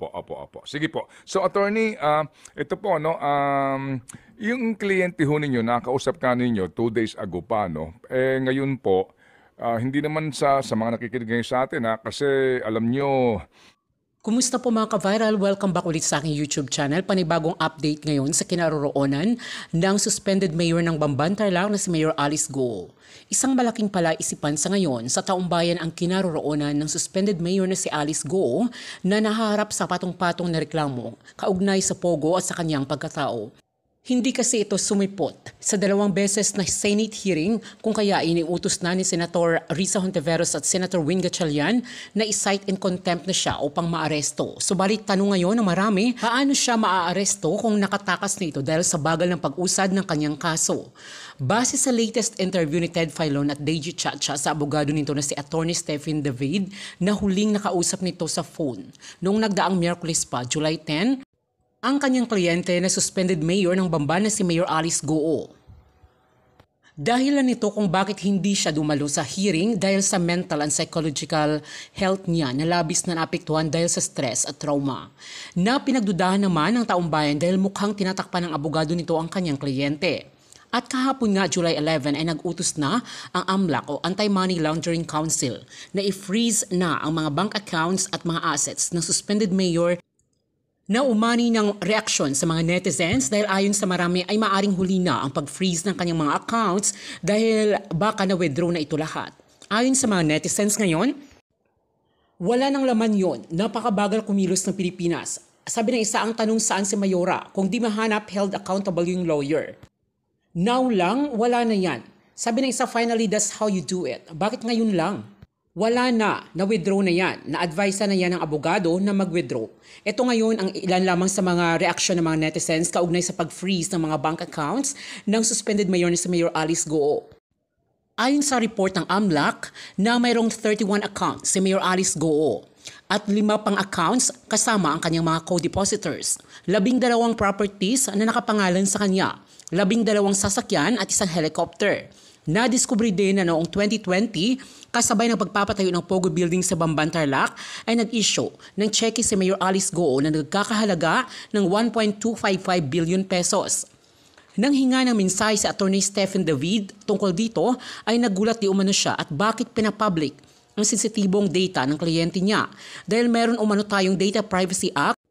Opo. Sige po. So, attorney, ito po, no, yung kliyente ho ninyo, nakausap ka ninyo 2 days ago pa, no? Ngayon po, hindi naman sa mga nakikinig ngayon sa atin, kasi alam nyo, Kumusta po mga ka-viral? Welcome back ulit sa aking YouTube channel. Panibagong update ngayon sa kinaroroonan ng suspended mayor ng Bamban Tarlac na si Mayor Alice Go. Isang malaking palaisipan sa ngayon sa taumbayan ang kinaroroonan ng suspended mayor na si Alice Go na nahaharap sa patong-patong na reklamo kaugnay sa Pogo at sa kanyang pagkatao. Hindi kasi ito sumipot sa 2 beses na Senate hearing kung kaya iniutos na ni Senator Risa Hontiveros at Senator Win Gatchalian na i-cite in contempt na siya upang maaresto. Subalit tanong ngayon ng marami, paano siya maaaresto kung nakatakas nito dahil sa bagal ng pag-usad ng kanyang kaso? Base sa latest interview ni Ted Filon at Deji Chacha sa abogado nito na si Attorney Stephen David na huling nakausap nito sa phone noong nagdaang Miyerkules pa, July 10, ang kanyang kliyente na suspended mayor ng Bamban na si Mayor Alice Go. Dahilan nito kung bakit hindi siya dumalo sa hearing dahil sa mental and psychological health niya na labis na naapektuhan dahil sa stress at trauma. Na pinagdudahan naman ng taumbayan dahil mukhang tinatakpan ng abogado nito ang kanyang kliyente. At kahapon nga July 11 ay nag-utos na ang AMLAC o Anti-Money Laundering Council na i-freeze na ang mga bank accounts at mga assets ng suspended mayor na umani ng reaksyon sa mga netizens dahil ayon sa marami ay maaring huli na ang pag-freeze ng kanyang mga accounts dahil baka na-withdraw na ito lahat. Ayon sa mga netizens ngayon, wala nang laman yon. Napakabagal kumilos ng Pilipinas. Sabi ng isa, ang tanong saan si Mayora kung di mahanap held accountable yung lawyer. Now lang, wala na yan. Sabi ng isa, finally that's how you do it. Bakit ngayon lang? Wala na-withdraw na yan. Na-advise na yan ng abogado na mag-withdraw. Ito ngayon ang ilan lamang sa mga reaksyon ng mga netizens kaugnay sa pag-freeze ng mga bank accounts ng suspended mayor ni si Mayor Alice Go. Ayon sa report ng AMLAC na mayroong 31 accounts si Mayor Alice Go at 5 pang accounts kasama ang kanyang mga co-depositors. 12 properties na nakapangalan sa kanya, 12 sasakyan at 1 helicopter. Nadiskubre din na noong 2020, kasabay ng pagpapatayo ng Pogo Building sa Bamban Tarlac, ay nag-issue ng cheque si Mayor Alice Go na nagkakahalaga ng 1.255 billion pesos. Nang hinga ng mensahe si Attorney Stephen David tungkol dito, ay nagulat di umano siya at bakit pinapublic ang sensitibong data ng kliyente niya dahil meron umano tayong Data Privacy Act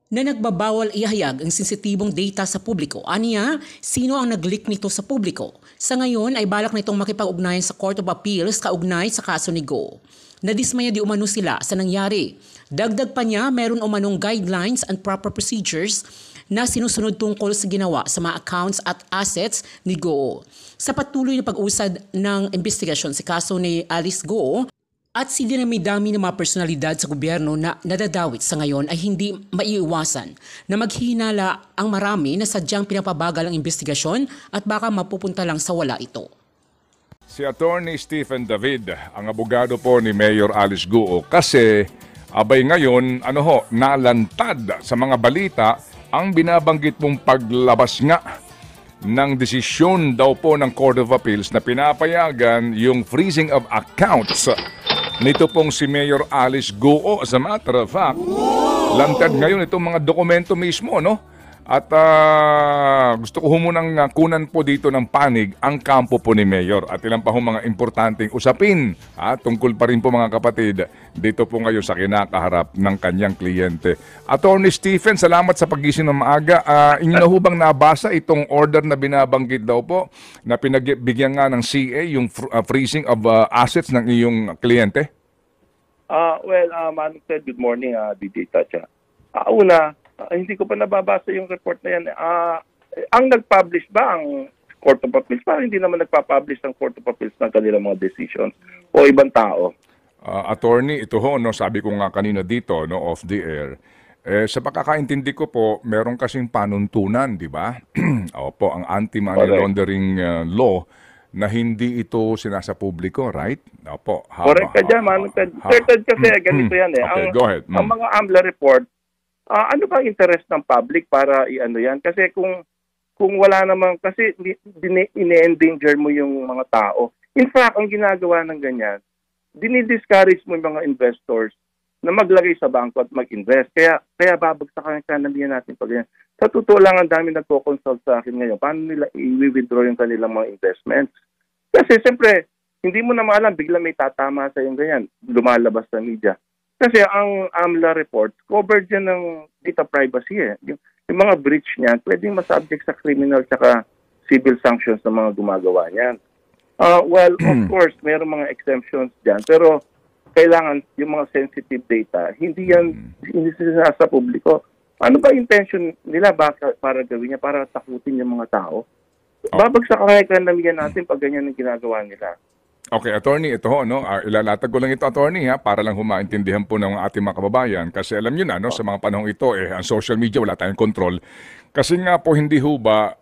na nagbabawal ihayag ang sensitibong data sa publiko. Aniya, sino ang nag-leak nito sa publiko? Sa ngayon ay balak nitong makipag-ugnayan sa Court of Appeals kaugnay sa kaso ni Go. Nadismaya di umano sila sa nangyari. Dagdag pa niya, meron umanong guidelines and proper procedures na sinusunod tungkol sa ginawa sa mga accounts at assets ni Go. Sa patuloy na pag-usad ng investigasyon sa kaso ni Alice Go, at si dinami-dami ng mga personalidad sa gobyerno na nadadawit sa ngayon ay hindi maiiwasan na maghihinala ang marami na sadyang pinapabagal ang investigasyon at baka mapupunta lang sa wala ito. Si Attorney Stephen David, ang abogado po ni Mayor Alice Go, kasi abay ngayon, nalantad sa mga balita ang binabanggit mong paglabas nga ng desisyon daw po ng Court of Appeals na pinapayagan yung freezing of accounts nito pong si Mayor Alice Go. As a matter of fact, lantad ngayon itong mga dokumento mismo, no? At gusto ko munang kunan po dito ng panig ang kampo po ni Mayor at ilang pa mga importanteng usapin tungkol pa rin po mga kapatid dito po ngayon sa kinakaharap ng kanyang kliyente. Attorney Stephen, salamat sa pagising ng maaga. Inyo na hubang nabasa itong order na binabanggit daw po na pinagbigyan nga ng CA yung freezing of assets ng iyong kliyente? Manong Ted, good morning, DJ Tacha. Hindi ko pa nababasa yung report na yan. Ang nag-publish ba ang Court of Appeals? Parang hindi naman nagpa-publish ang Court of Appeals ng kanilang mga decisions o ibang tao. Attorney, ito ho, sabi ko nga kanina dito, off the air, sa pagkakaintindi ko po, meron kasing panuntunan, di ba? Opo, ang anti-money laundering law na hindi ito sinasa publiko, right? Opo. Correct ka dyan, Manong Ted. Certain kasi, ganito yan eh. Okay, go ahead. Ang mga AMLA report, ano ba interest ng public para i-ano yan? Kasi kung wala namang, kasi ine-endanger mo yung mga tao. In fact, ang ginagawa ng ganyan, dinidiscourage mo yung mga investors na maglagay sa bangko at mag-invest. Kaya babagsak ang economy natin pag ganyan. Sa totoo lang, ang dami nagko-consult sa akin ngayon. Paano nila i-withdraw yung kanilang mga investments? Kasi siyempre, hindi mo na maalam, bigla may tatama sa yung ganyan. Lumalabas sa media. Kasi ang AMLA report, covered yan ng data privacy eh. Yung mga breach niyan, pwedeng masubject sa criminal tsaka civil sanctions ng mga gumagawa niyan. Well, of course, mayroong mga exemptions dyan. Pero kailangan yung mga sensitive data, hindi sa publiko. Ano ba intention nila para gawin niya? Para takutin yung mga tao? Babagsak ang ekonomiya natin pag ganyan ang ginagawa nila. Okay, attorney, ito ho, no? Ilalatag ko lang ito, attorney, ha, para lang humaintindihan po ng ating mga kababayan. Kasi alam niyo na, no, sa mga panahong ito, ang social media, wala tayong control. Kasi nga po, hindi ho ba,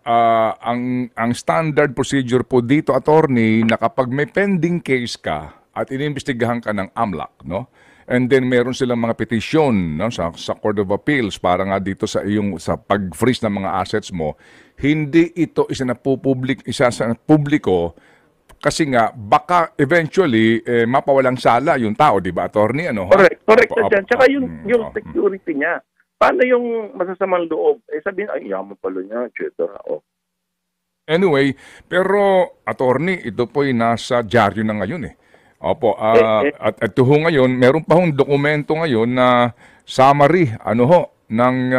ang standard procedure po dito, attorney, na kapag may pending case ka at inimbestigahan ka ng AMLAC, no? And then meron silang mga petisyon, no, sa Court of Appeals para nga dito sa pag-freeze ng mga assets mo, hindi ito isa sa publiko. Kasi nga, baka eventually, mapawalang sala yung tao, di ba, attorney? Ano, Correct na dyan. Tsaka yung security niya. Paano yung masasamang loob? Sabihin, ay, yaman pala niya, etc. Anyway, pero, attorney, ito po'y nasa dyaryo na ngayon eh. Opo, at ito ho ngayon, meron pa hong dokumento ngayon na summary, ng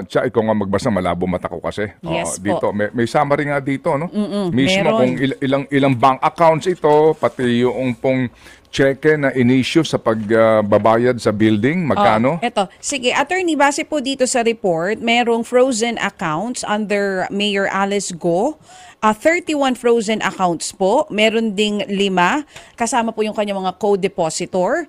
ikaw nga magbasa, malabo mata ko kasi. Yes dito po. may summary nga dito, no? Mismo meron. kung ilang bank accounts ito, pati yung pong cheque na in-issue sa pagbabayad sa building, magkano? Eto, sige, attorney, base po dito sa report, merong frozen accounts under Mayor Alice Go. 31 frozen accounts po, meron ding 5, kasama po yung kanyang mga co-depositor.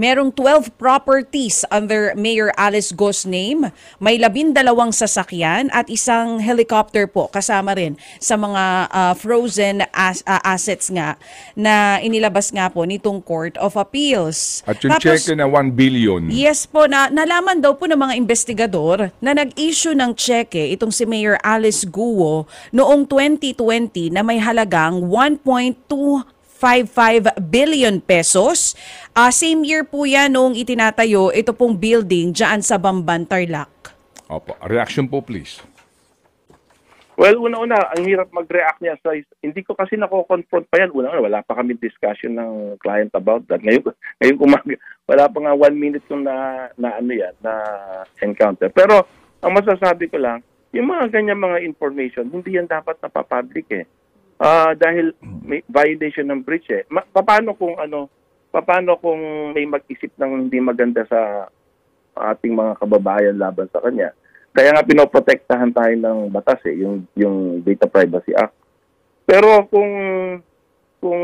Merong 12 properties under Mayor Alice Go's name. May 12 sasakyan at isang helicopter po kasama rin sa mga frozen assets nga na inilabas nga po nitong Court of Appeals. At yung cheque na 1 billion. Yes po, nalaman daw po ng mga investigador na nag-issue ng cheque itong si Mayor Alice Guo noong 2020 na may halagang 1.255 billion pesos. Same year po yan noong itinatayo ito pong building dyan sa Bamban, Tarlac. Opo. Reaction po, please. Well, una-una, ang hirap mag-react niya sa... Hindi ko kasi nako-confront pa yan. Una-una, wala pa kami discussion ng client about that. Ngayon wala pa nga 1 minute kung na encounter. Pero, ang masasabi ko lang, yung mga ganyan mga information, hindi yan dapat napapublic eh. Dahil may violation ng breach eh. Paano kung may mag-isip ng hindi maganda sa ating mga kababayan laban sa kanya? Kaya nga pinoprotektahan tayo ng batas eh, yung Data Privacy Act. Pero kung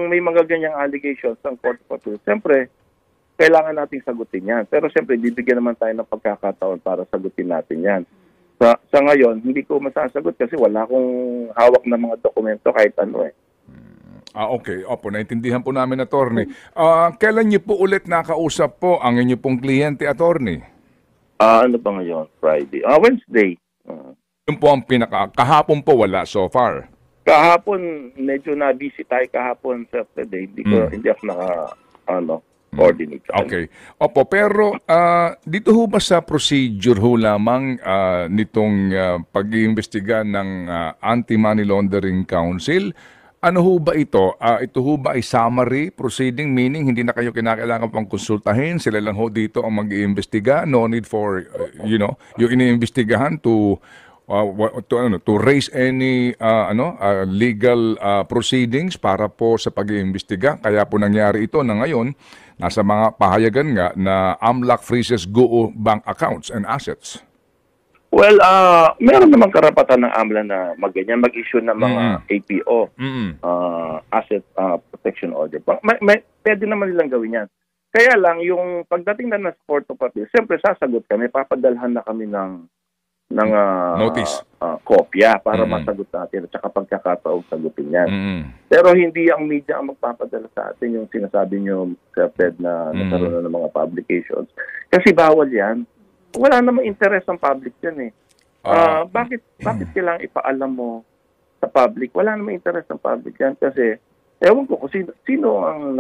may mga ganyang allegations ng Court of Appeals, siyempre, kailangan nating sagutin yan. Pero siyempre, bibigyan naman tayo ng pagkakataon para sagutin natin yan. Sa ngayon, hindi ko masasagot kasi wala akong hawak ng mga dokumento kahit ano eh. Okay. Opo, naintindihan po namin, attorney. Kailan niyo po ulit nakausap po ang inyo pong kliyente, attorney? Ano ba ngayon? Friday? Wednesday. Yun po ang kahapon po wala so far. Kahapon, medyo na-busy tayo kahapon Saturday. Hindi ako coordinate. Okay. Opo, pero dito ho ba sa procedure ho lamang nitong pag-iimbestiga ng Anti-Money Laundering Council, ano ho ba ito? Ito ho ba ay summary proceeding, meaning hindi na kayo kinakailangan pang konsultahin, sila lang ho dito ang mag-iimbestiga, no need for, yung iniimbestigahan to raise any legal proceedings para po sa pag-iimbestiga. Kaya po nangyari ito na ngayon, nasa mga pahayagan nga na AMLAC freezes GUO bank accounts and assets. Well, meron namang karapatan ng AMLA na mag-issue ng mga APO, Asset Protection Order. Pwede naman nilang gawin yan. Kaya lang, yung pagdating na sa Court of Appeals, siyempre sasagot kami, papadalhan na kami ng notice, kopya para masagot natin at saka pagkakataong sagutin yan. Pero hindi ang media ang magpapadala sa atin yung sinasabi nyo, Sir Ted, na nagkaroon na ng mga publications. Kasi bawal yan. Wala namang interest ang public yan eh. Bakit kailangang ipaalam mo sa public? Wala namang interest ang public yan kasi ewan ko kung sino ang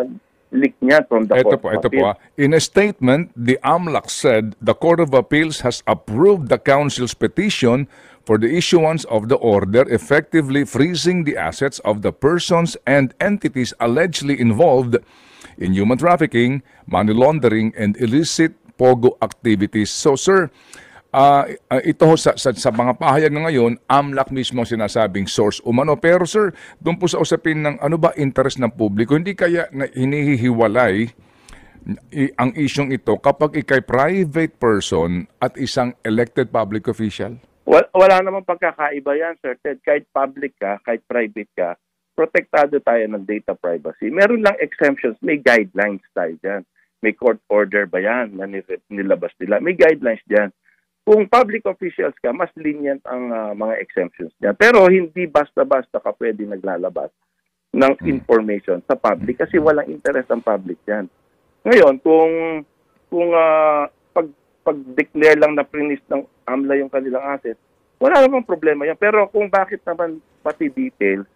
leak niya from the Ito Court po, of Appeal. In a statement, the AMLAC said the Court of Appeals has approved the Council's petition for the issuance of the order effectively freezing the assets of the persons and entities allegedly involved in human trafficking, money laundering, and illicit POGO activities. So, sir, ito ho, sa mga pahayag na ngayon, AMLAC mismo ang sinasabing source umano. Pero sir, doon po sa usapin ng ano ba interest ng publiko, hindi kaya na hinihiwalay ang isyong ito kapag ikay private person at isang elected public official? Wala namang pagkakaiba yan, Sir Ted. Kahit public ka, kahit private ka, protektado tayo ng data privacy. Meron lang exemptions, may guidelines tayo dyan. May court order ba yan na nilabas nila? May guidelines dyan. Kung public officials ka, mas lenient ang mga exemptions niya. Pero hindi basta-basta ka pwede naglalabas ng information sa public kasi walang interest ang public yan. Ngayon, kung pag-declare lang na prinis ng AMLA yung kanilang asset, wala namang problema yan. Pero kung bakit naman pati details,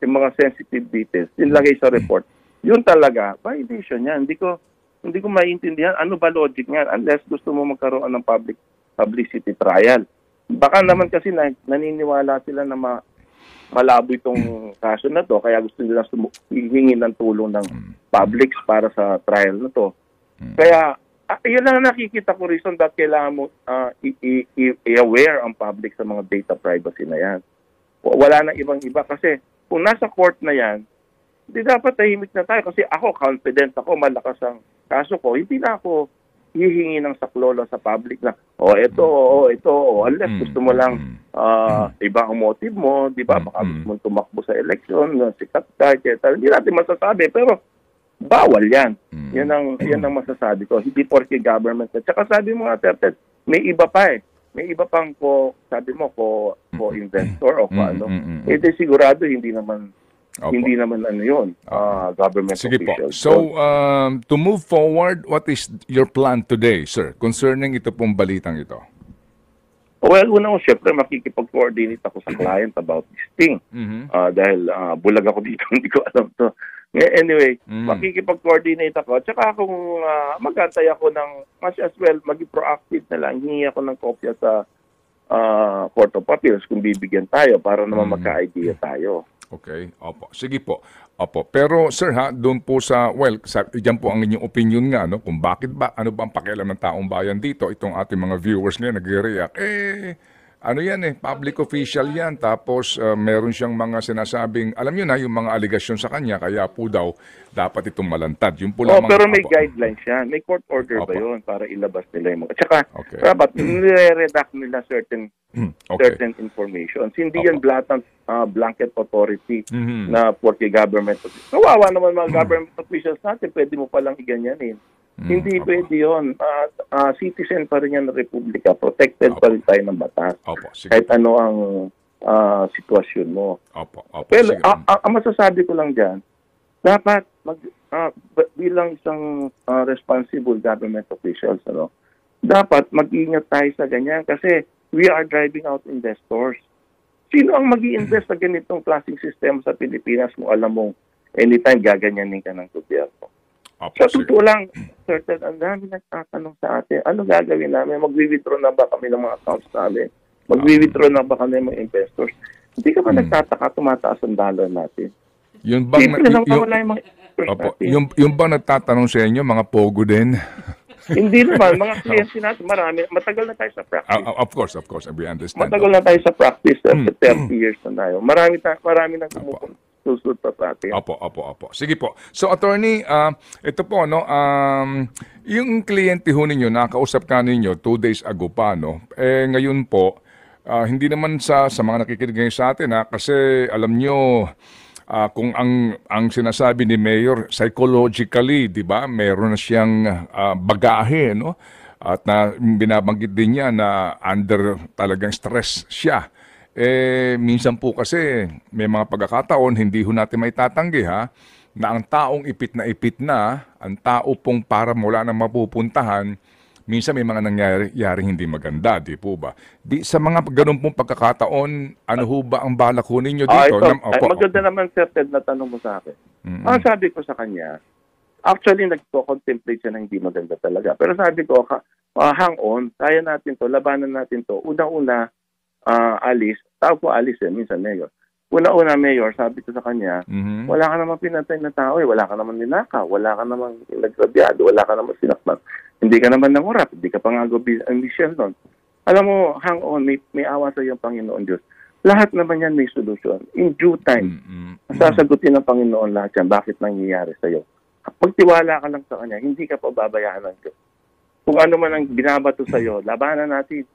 yung mga sensitive details, nilagay sa report, yun talaga, violation yan. Hindi ko maintindihan ano ba logic yan unless gusto mo magkaroon ng publicity trial. Baka naman kasi naniniwala sila na malabo itong kaso na to, kaya gusto nila hihingi ng tulong ng publics para sa trial na to. Kaya, yun lang nakikita ko reason that kailangan mo i-aware ang public sa mga data privacy na yan. Wala na ibang-iba kasi kung nasa court na yan, hindi dapat tahimik na tayo kasi ako, confident ako, malakas ang kaso ko, hindi na ako hihingi ng saklolo sa public na, unless gusto mo lang iba ang motive mo, di ba? Baka gusto mo tumakbo sa election, sikat ka, hindi natin masasabi, pero bawal yan. Yan ang masasabi ko. Hindi porke government. At saka sabi mo nga, Terted, may iba pa eh. May iba pang investor o ano. Ito sigurado hindi naman ano yun, government Sige officials. po. So, to move forward, what is your plan today, sir, concerning ito pong balitang ito? Well, una ko, syempre, makikipag-coordinate ako sa client about this thing. Dahil bulag ako dito, hindi ko alam to. Anyway, makikipag-coordinate ako. Tsaka kung mag-antay ako ng, much as well, maging proactive na lang, hingi ako ng kopya sa Court of Appeals kung bibigyan tayo para naman magka-idea tayo. Okay, opo. Sige po. Opo. Pero sir doon po diyan po ang inyong opinion nga, no? Kung bakit ba, ano ba ang pakialam ng taong bayan dito? Itong ating mga viewers ngayon nagre-react. Ano yan public official yan. Tapos meron siyang mga sinasabing, alam niyo na, yung mga aligasyon sa kanya, kaya po daw dapat itong malantad. Yun po lamang, pero may guidelines yan. May court order ba yun para ilabas nila yung mga. Tsaka, dapat nire-redact nila certain information. Hindi yan blatant blanket authority na porque government. Kawawa naman mga government officials natin, pwede mo palang iganyanin. Hindi pwede yun. Citizen pa rin yan ng Republika. Protected pa rin tayo ng batas. Kahit ano ang sitwasyon mo. Pero ang masasabi ko lang dyan, dapat bilang isang responsible government officials, dapat mag-ingat tayo sa ganyan kasi we are driving out investors. Sino ang mag-i-invest sa ganitong klaseng sistema sa Pilipinas kung alam mong anytime gaganyanin ka ng gobyerno? Sa totoo lang, certain, ang dami nagtatanong sa atin, ano gagawin namin? Mag-withdraw na ba kami ng mga accounts namin? Mag-withdraw na ba kami ng mga investors? Hindi ka ba nagtataka tumataas ang dollar natin? Yung bang, yung bang nagtatanong sa inyo, mga pogo din? Hindi naman, mga kliyente natin, marami. Matagal na tayo sa practice. Of course, we understand. Matagal na tayo sa practice, 30 years na tayo. Marami nang susunod pa sa atin. Opo. Sige po. So, attorney, ito po, yung kliyente ho ninyo, nakausap ka ninyo 2 days ago pa, ngayon po, hindi naman sa mga nakikinig ngayon sa atin, kasi alam nyo, kung ang sinasabi ni Mayor, psychologically, di ba, meron na siyang bagahe, at binabanggit din niya na under talagang stress siya. Minsan po kasi may mga pagkakataon, hindi ho natin may tatanggi na ang taong ipit na, ang tao pong para wala nang mapupuntahan, minsan may mga nangyayaring hindi maganda, di po ba? Sa mga ganun pong pagkakataon, ano ho ba ang balak ho ninyo dito? Maganda naman, Sir Ted, na tanong mo sa akin. Ang sabi ko sa kanya, Actually, nagko-contemplate siya na hindi maganda talaga. Pero sabi ko, hang on, kaya natin to, labanan natin to. Una-una, Alice, tawag ko Alice minsan Mayor. Una-una, Mayor, sabi ko sa kanya, wala ka naman pinatay na tao wala ka naman ninakaw, wala ka naman nagrabyado, wala ka naman sinaktan. Hindi ka naman nangurap, hindi ka pang-ambisyon nun. Alam mo, hang on, may awa sa iyong Panginoon Diyos. Lahat naman yan may solusyon. In due time, sasagutin ng Panginoon lahat yan. Bakit nangyayari sa iyo? Pagtiwala ka lang sa Kanya, hindi ka pababayaan ng Diyos. Kung ano man ang binabato sa iyo, labanan natin.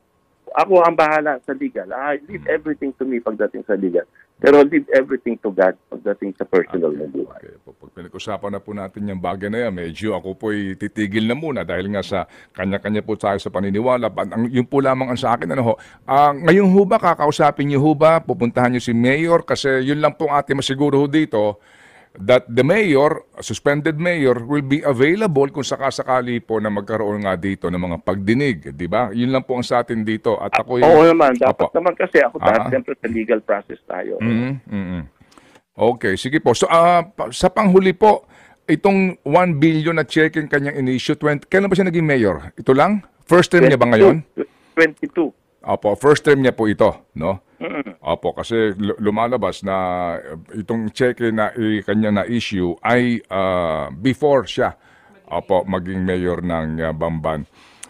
Ako ang bahala sa legal. Leave everything to me pagdating sa legal. Pero leave everything to God pagdating sa personal na buhay. Okay. Pag pinag-usapan na po natin yung bagay na yan, medyo ako po'y titigil na muna dahil nga sa kanya-kanya po tayo sa paniniwala. Yung po lamang ang sa akin, ngayon ho ba, kakausapin niyo ho ba, pupuntahan niyo si Mayor? Kasi yun lang po ang ating masiguro ho dito, that the mayor, suspended mayor, will be available kung sakasakali po na magkaroon nga dito ng mga pagdinig, di ba? Yun lang po ang sa atin dito. At ako Oo naman, dapat naman kasi ako siyempre sa legal process tayo. Okay, sige po. So, sa panghuli po, itong 1 billion na check yung kanyang in-issue, kailan ba siya naging mayor? Ito lang? First term niya ba ngayon? 22. Opo, first term niya po ito, no? Opo, kasi lumalabas na itong check na kanya na issue ay before siya maging mayor ng Bamban.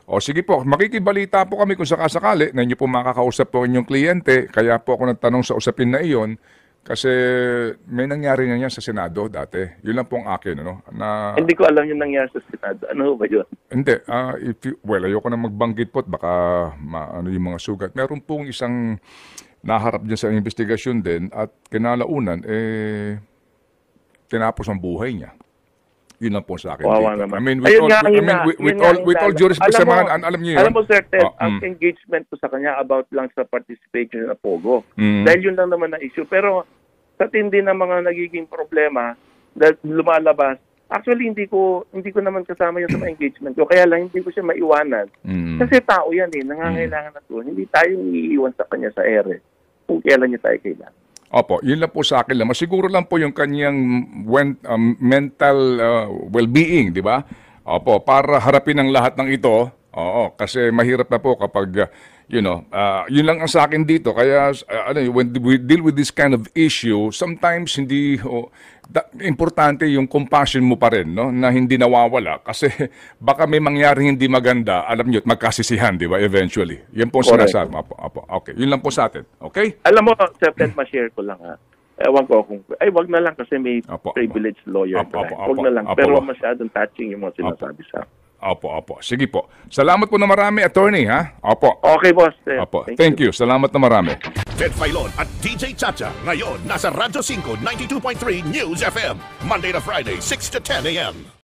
O sige po, makikibalita po kami kung sakasakali na inyo po makakausap po inyong kliyente. Kaya po ako nagtanong sa usapin na iyon kasi may nangyari na yan sa Senado dati. Yun lang po ang akin. Hindi ko alam yung nangyari sa Senado. Ano ba yun? Hindi. Ayoko na magbanggit po at baka yung mga sugat. Meron pong isang naharap dyan sa investigasyon din at kinalaunan, tinapos ang buhay niya. Yun lang po sa akin. Wawa naman. I mean, with all due respect sa mga, alam niyo yun. Alam mo, Sir Ted, ang engagement ko sa kanya about lang sa participation na Pogo. Dahil yun lang naman na issue. Pero sa tindi ng mga nagiging problema, dahil lumalabas, actually, hindi ko naman kasama yun sa mga engagement ko. Kaya lang, hindi ko siya maiwanan. Kasi tao yan nangangailangan na to. Hindi tayo iiwan sa kanya sa ere kung kailan niya tayo kailangan. Opo, yun lang po sa akin lang. Masiguro lang po yung kanyang mental well-being, di ba? Opo, para harapin ang lahat ng ito. Oo, kasi mahirap na po kapag, yun lang ang sa akin dito. Kaya, when we deal with this kind of issue, sometimes hindi, importante yung compassion mo pa rin, no? Na hindi nawawala. Kasi baka may mangyaring hindi maganda, alam nyo, at magkasisihan, di ba, eventually. Yan po ang sinasabi. Opo. Okay, yun lang po sa atin. Okay? Alam mo, Sir Ted, ma-share ko lang Ewan ko kung, wag na lang kasi may privileged lawyer. Wag na lang. Pero masyadong touching yung mga sinasabi sa Opo. Sige po. Salamat po na marami, attorney, ha? Opo. Okay, boss. Opo. Thank you. Salamat na marami. Ted Filon at DJ Chacha. Ngayon, nasa Radyo 5, 92.3 News FM. Monday to Friday, 6 to 10 a.m.